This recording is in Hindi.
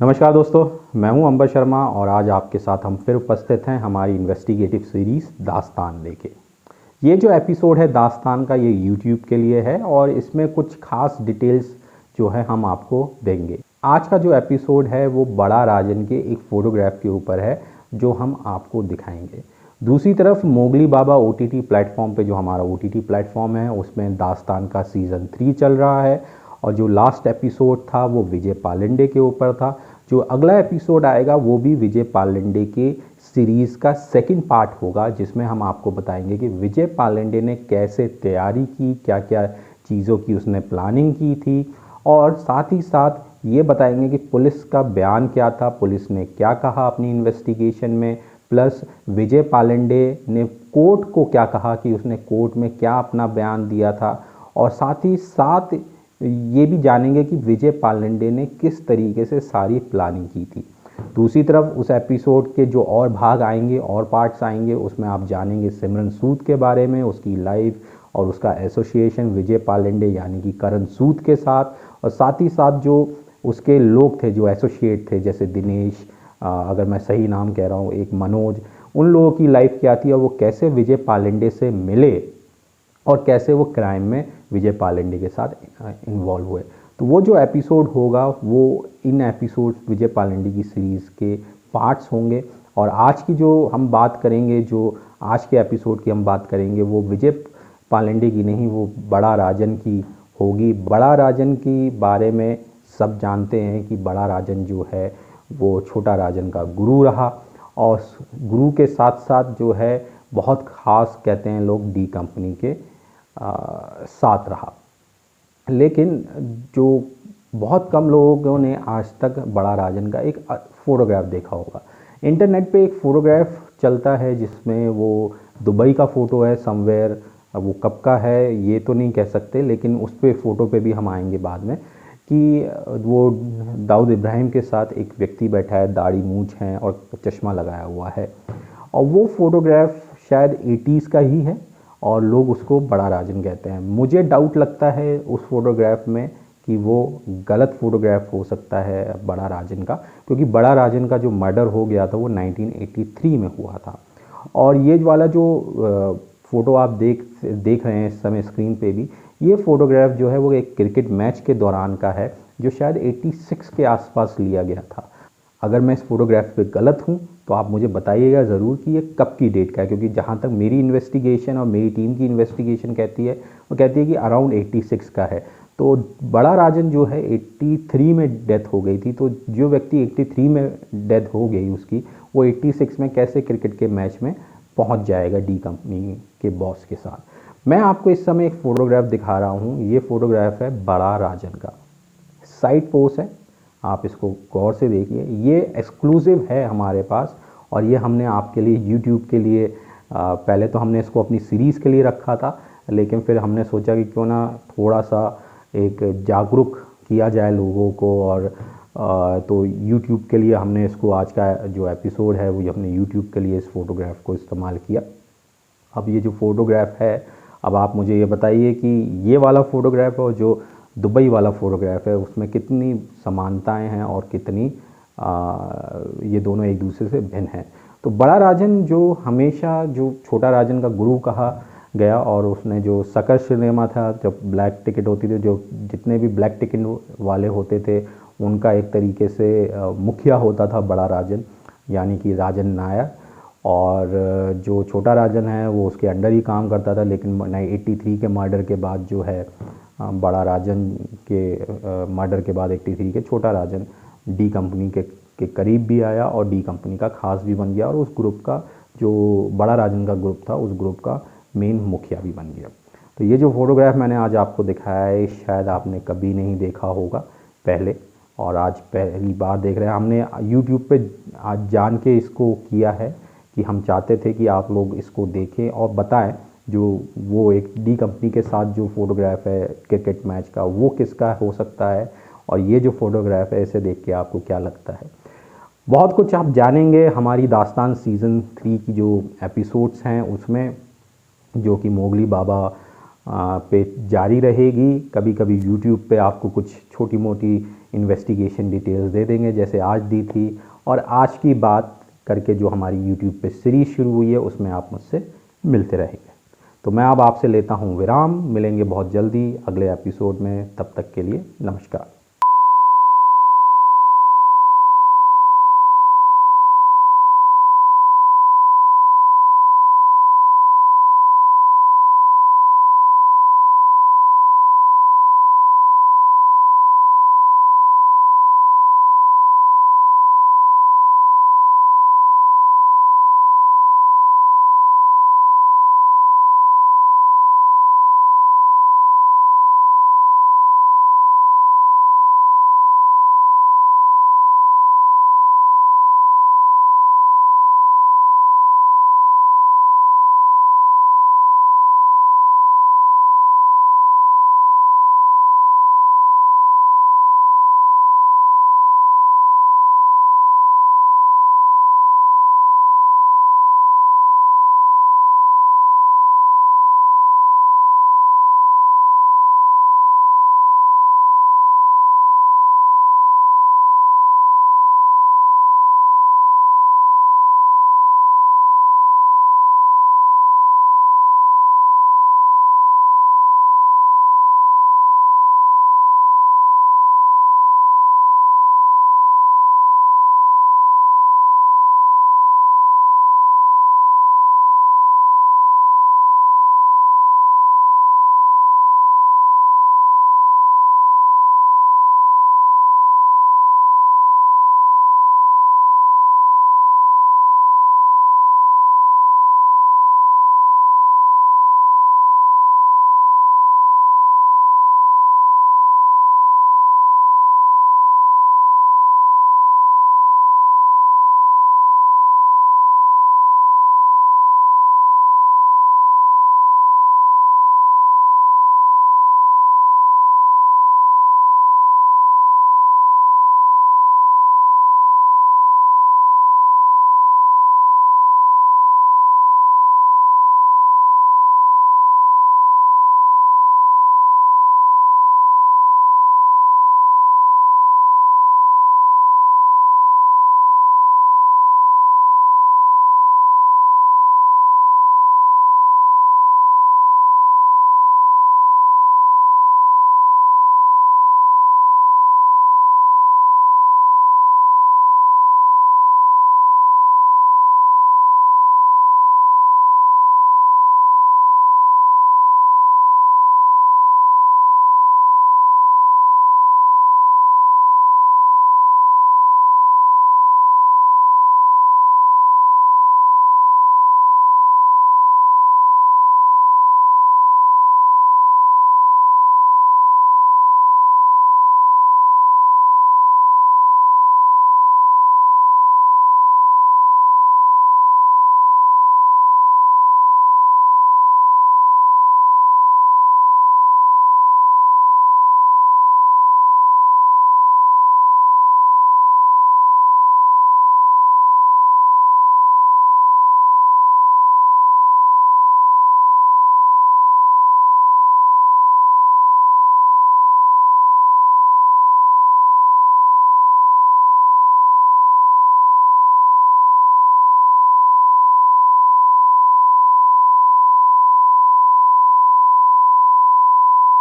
नमस्कार दोस्तों, मैं हूं अंबर शर्मा और आज आपके साथ हम फिर उपस्थित हैं हमारी इन्वेस्टिगेटिव सीरीज़ दास्तान लेके। ये जो एपिसोड है दास्तान का, ये यूट्यूब के लिए है और इसमें कुछ खास डिटेल्स जो है हम आपको देंगे। आज का जो एपिसोड है वो बड़ा राजन के एक फ़ोटोग्राफ के ऊपर है जो हम आपको दिखाएंगे। दूसरी तरफ मोगली बाबा OTT प्लेटफॉर्म पे, जो हमारा OTT प्लेटफॉर्म है, उसमें दास्तान का सीज़न 3 चल रहा है और जो लास्ट एपिसोड था वो विजय पालंडे के ऊपर था। जो अगला एपिसोड आएगा वो भी विजय पालंडे के सीरीज़ का सेकंड पार्ट होगा, जिसमें हम आपको बताएंगे कि विजय पालंडे ने कैसे तैयारी की, क्या क्या चीज़ों की उसने प्लानिंग की थी, और साथ ही साथ ये बताएंगे कि पुलिस का बयान क्या था, पुलिस ने क्या कहा अपनी इन्वेस्टिगेशन में, प्लस विजय पालंडे ने कोर्ट को क्या कहा कि उसने कोर्ट में क्या अपना बयान दिया था, और साथ ही साथ ये भी जानेंगे कि विजय पालंडे ने किस तरीके से सारी प्लानिंग की थी। दूसरी तरफ उस एपिसोड के जो और भाग आएंगे और पार्ट्स आएंगे, उसमें आप जानेंगे सिमरन सूद के बारे में, उसकी लाइफ और उसका एसोसिएशन विजय पालंडे यानी कि करण सूद के साथ, और साथ ही साथ जो उसके लोग थे, जो एसोसिएट थे, जैसे दिनेश, अगर मैं सही नाम कह रहा हूँ, एक मनोज, उन लोगों की लाइफ क्या थी और वो कैसे विजय पालंडे से मिले और कैसे वो क्राइम में विजय पालंडे के साथ इन्वॉल्व हुए। तो वो जो एपिसोड होगा वो इन एपिसोड विजय पालंडे की सीरीज़ के पार्ट्स होंगे। और आज की जो हम बात करेंगे, जो आज के एपिसोड की हम बात करेंगे, वो विजय पालंडे की नहीं, वो बड़ा राजन की होगी। बड़ा राजन की बारे में सब जानते हैं कि बड़ा राजन जो है वो छोटा राजन का गुरु रहा, और गुरु के साथ साथ जो है बहुत ख़ास, कहते हैं लोग, डी कंपनी के साथ रहा। लेकिन जो बहुत कम लोगों ने आज तक बड़ा राजन का एक फ़ोटोग्राफ देखा होगा। इंटरनेट पे एक फ़ोटोग्राफ चलता है जिसमें वो दुबई का फ़ोटो है समवेयर, अब वो कब का है ये तो नहीं कह सकते, लेकिन उस पे फ़ोटो पे भी हम आएंगे बाद में, कि वो दाऊद इब्राहिम के साथ एक व्यक्ति बैठा है, दाढ़ी मूंछ है और चश्मा लगाया हुआ है, और वो फ़ोटोग्राफ शायद 80s का ही है और लोग उसको बड़ा राजन कहते हैं। मुझे डाउट लगता है उस फोटोग्राफ में कि वो गलत फ़ोटोग्राफ हो सकता है बड़ा राजन का, क्योंकि बड़ा राजन का जो मर्डर हो गया था वो 1983 में हुआ था। और ये वाला जो फ़ोटो आप देख रहे हैं इस समय स्क्रीन पे भी, ये फ़ोटोग्राफ जो है वो एक क्रिकेट मैच के दौरान का है, जो शायद 86 के आसपास लिया गया था। अगर मैं इस फोटोग्राफ पे गलत हूँ तो आप मुझे बताइएगा ज़रूर कि ये कब की डेट का है, क्योंकि जहाँ तक मेरी इन्वेस्टिगेशन और मेरी टीम की इन्वेस्टिगेशन कहती है, वो कहती है कि अराउंड 86 का है। तो बड़ा राजन जो है 83 में डेथ हो गई थी, तो जो व्यक्ति 83 में डेथ हो गई उसकी, वो 86 में कैसे क्रिकेट के मैच में पहुँच जाएगा डी कंपनी के बॉस के साथ। मैं आपको इस समय एक फ़ोटोग्राफ दिखा रहा हूँ। ये फ़ोटोग्राफ है बड़ा राजन का, साइड पोस्ट है, आप इसको गौर से देखिए। ये एक्सक्लूसिव है हमारे पास, और ये हमने आपके लिए यूट्यूब के लिए, पहले तो हमने इसको अपनी सीरीज़ के लिए रखा था, लेकिन फिर हमने सोचा कि क्यों ना थोड़ा सा एक जागरूक किया जाए लोगों को, और तो यूट्यूब के लिए हमने इसको, आज का जो एपिसोड है वो हमने यूट्यूब के लिए इस फ़ोटोग्राफ को इस्तेमाल किया। अब ये जो फ़ोटोग्राफ है, अब आप मुझे ये बताइए कि ये वाला फ़ोटोग्राफ और जो दुबई वाला फ़ोटोग्राफ है उसमें कितनी समानताएं हैं और कितनी ये दोनों एक दूसरे से भिन्न हैं। तो बड़ा राजन जो हमेशा जो छोटा राजन का गुरु कहा गया, और उसने जो सकर सिनेमा था, जब ब्लैक टिकट होती थी, जो जितने भी ब्लैक टिकट वाले होते थे उनका एक तरीके से मुखिया होता था बड़ा राजन, यानी कि राजन नायर, और जो छोटा राजन है वो उसके अंडर ही काम करता था। लेकिन 83 के मर्डर के बाद जो है, बड़ा राजन के मर्डर के बाद 83 के छोटा राजन डी कंपनी के करीब भी आया और डी कंपनी का खास भी बन गया, और उस ग्रुप का, जो बड़ा राजन का ग्रुप था, उस ग्रुप का मेन मुखिया भी बन गया। तो ये जो फ़ोटोग्राफ मैंने आज आपको दिखाया है, शायद आपने कभी नहीं देखा होगा पहले, और आज पहली बार देख रहे हैं। हमने यूट्यूब पे आज जान के इसको किया है कि हम चाहते थे कि आप लोग इसको देखें और बताएं, जो वो एक डी कंपनी के साथ जो फ़ोटोग्राफ है क्रिकेट मैच का, वो किसका हो सकता है, और ये जो फ़ोटोग्राफ है इसे देख के आपको क्या लगता है। बहुत कुछ आप जानेंगे हमारी दास्तान सीज़न 3 की जो एपिसोड्स हैं उसमें, जो कि मोगली बाबा पे जारी रहेगी। कभी कभी यूट्यूब पे आपको कुछ छोटी मोटी इन्वेस्टिगेशन डिटेल्स दे देंगे, जैसे आज दी थी। और आज की बात करके जो हमारी यूट्यूब पे सीरीज़ शुरू हुई है उसमें आप मुझसे मिलते रहेंगे। तो मैं अब आपसे लेता हूँ विराम, मिलेंगे बहुत जल्दी अगले एपिसोड में, तब तक के लिए नमस्कार।